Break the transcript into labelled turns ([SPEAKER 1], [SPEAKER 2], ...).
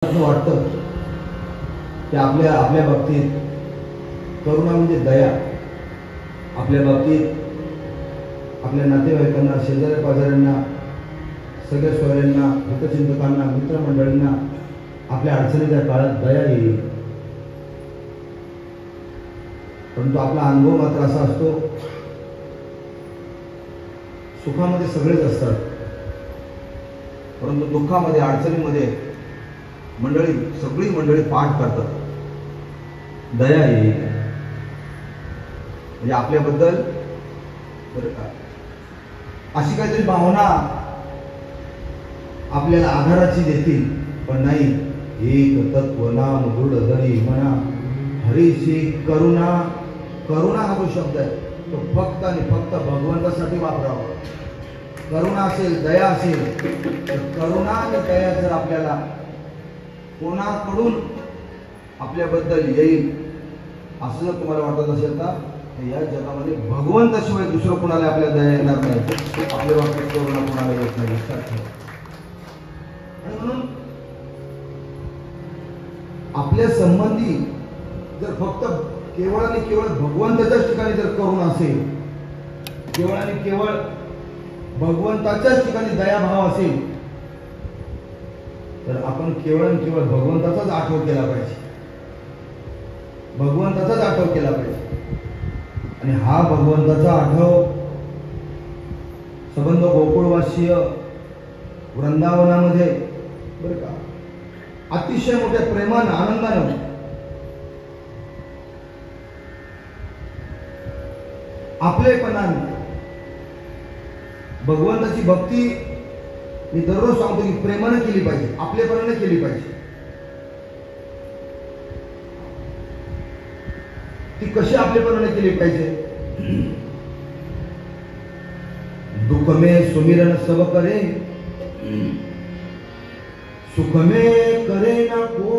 [SPEAKER 1] असं वाटतं की आपल्या आपल्या बाबतीत करुणा म्हणजे दया, आपल्या बाबतीत आपल्या नातेवाईकांना, शेजाऱ्या पाजाऱ्यांना, सगळ्या सोयऱ्यांना, हितचिंतकांना, मित्रमंडळींना आपल्या अडचणीच्या काळात दया येईल. परंतु आपला अनुभव मात्र असा असतो, सुखामध्ये सगळेच असतात, परंतु दुःखामध्ये, अडचणीमध्ये सगळी मंडळी पाठ करतात. दया येईल म्हणजे आपल्याबद्दल अशी काहीतरी भावना आपल्याला आधाराची देतील. पण नाही, एक तत्व नाम दृढ धरी म्हणा हरीची करुणा. करुणा हा जो शब्द आहे तो फक्त आणि फक्त भगवंतासाठी वापरावा. करुणा असेल, दया असेल, तर करुणा आणि दया जर आपल्याला कोणाकडून आपल्याबद्दल येईल असं जर तुम्हाला वाटत असेल तर या जगामध्ये भगवंताशिवाय दुसरं कोणाला आपल्याला दया येणार नाही. आपल्या बाबतीत करुणा कोणाला येत नाही. आणि म्हणून आपल्या संबंधी जर फक्त केवळ आणि केवळ भगवंताच्याच ठिकाणी जर करुणा असेल, केवळ आणि केवळ भगवंताच्याच ठिकाणी दयाभाव असेल, तर आपण केवळ आणि केवळ भगवंताचाच आठवण केला पाहिजे. भगवंताचाच आठवण केला पाहिजे. आणि हा भगवंताचा आठव संबंध गोकुळवासीय वृंदावनामध्ये बरं का अतिशय मोठ्या प्रेमानं, आनंदानं आपलेपणाने भगवंताची भक्ती मी दररोज सांगतो की प्रेमानं केली पाहिजे, आपलेपणाने केली पाहिजे. ती कशी आपलेपणाने केली पाहिजे? दुख में सुमिरन सब करे, सुख में करे ना को.